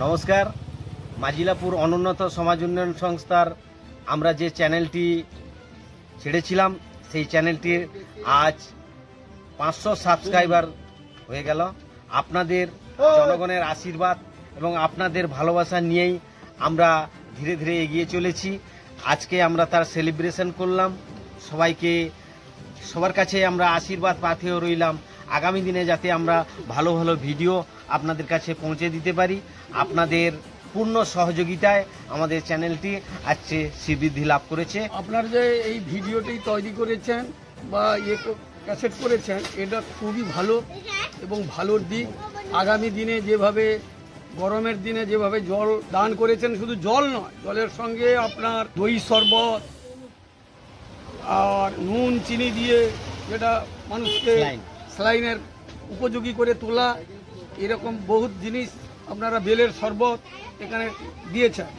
নমস্কার। মাজিলাপুর অনুন্নত সমাজ উন্নয়ন সংস্থার আমরা যে চ্যানেলটি ছেড়েছিলাম সেই চ্যানেলটির আজ 500 সাবস্ক্রাইবার হয়ে গেল। আপনাদের জনগণের আশীর্বাদ এবং আপনাদের ভালোবাসা নিয়েই আমরা ধীরে ধীরে এগিয়ে চলেছি। আজকে আমরা তার সেলিব্রেশন করলাম। সবার কাছে আমরা আশীর্বাদ পাথেও রইলাম আগামী দিনে যাতে আমরা ভালো ভালো ভিডিও আপনাদের কাছে পৌঁছে দিতে পারি। আপনাদের পূর্ণ সহযোগিতায় আমাদের চ্যানেলটি আজকে শ্রীবৃদ্ধি লাভ করেছে। আপনার যে এই ভিডিওটি তৈরি করেছেন বা ক্যাসেট করেছেন, এটা খুবই ভালো এবং ভালোর দিক। আগামী দিনে যেভাবে গরমের দিনে যেভাবে জল দান করেছেন, শুধু জল নয়, জলের সঙ্গে আপনার দই শরবত আর নুন চিনি দিয়ে যেটা মানুষকে স্যালাইনের উপযোগী করে তোলা, এরকম বহুত জিনিস আপনারা বেলের শরবত এখানে দিয়েছেন।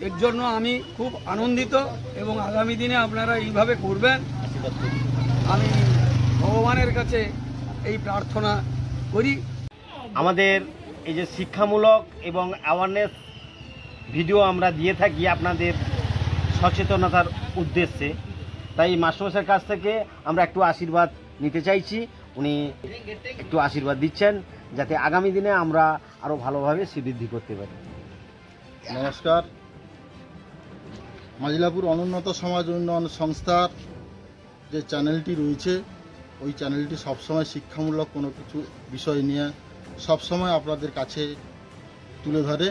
এর জন্য আমি খুব আনন্দিত এবং আগামী দিনে আপনারা এইভাবে করবেন আমি ভগবানের কাছে এই প্রার্থনা করি। আমাদের এই যে শিক্ষামূলক এবং অ্যাওয়ারনেস ভিডিও আমরা দিয়ে থাকি আপনাদের সচেতনতার উদ্দেশ্যে, তাই মাস্টারমশাইয়ের কাছ থেকে আমরা একটু আশীর্বাদ নিতে চাইছি। উনি একটু আশীর্বাদ দিচ্ছেন যাতে আগামী দিনে আমরা আরও ভালোভাবে শ্রীবৃদ্ধি করতে পারি। নমস্কার। মাজিলাপুর অনুন্নত সমাজ উন্নয়ন সংস্থার যে চ্যানেলটি রয়েছে, ওই চ্যানেলটি সবসময় শিক্ষামূলক কোনো কিছু বিষয় নিয়ে সবসময় আপনাদের কাছে তুলে ধরে।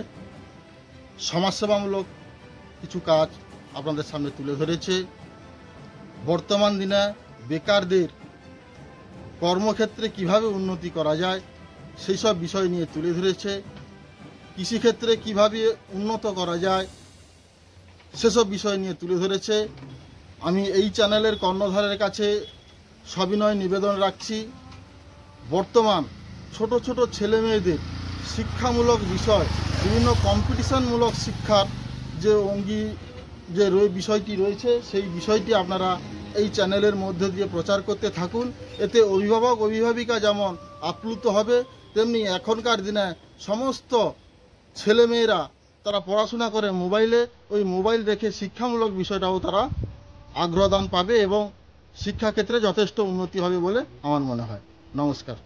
সমাজসেবামূলক কিছু কাজ আপনাদের সামনে তুলে ধরেছে। বর্তমান দিনে বেকারদের কর্মক্ষেত্রে কিভাবে উন্নতি করা যায় সেই সব বিষয় নিয়ে তুলে ধরেছে। কৃষিক্ষেত্রে কিভাবে উন্নত করা যায় সেসব বিষয় নিয়ে তুলে ধরেছে। আমি এই চ্যানেলের কর্ণধারের কাছে সবিনয় নিবেদন রাখছি, বর্তমান ছোট ছোট ছেলে মেয়েদের শিক্ষামূলক বিষয়, বিভিন্ন কম্পিটিশনমূলক শিক্ষার যে বিষয়টি রয়েছে, সেই বিষয়টি আপনারা এই চ্যানেলের মধ্যে দিয়ে প্রচার করতে থাকুন। এতে অভিভাবক অভিভাবিকা যেমন আপ্লুত হবে, তেমনি এখনকার দিনে সমস্ত ছেলেমেয়েরা তারা পড়াশোনা করে মোবাইলে, ওই মোবাইল দেখে শিক্ষামূলক বিষয়টাও তারা আগ্রহদান পাবে এবং শিক্ষাক্ষেত্রে যথেষ্ট উন্নতি হবে বলে আমার মনে হয়। নমস্কার।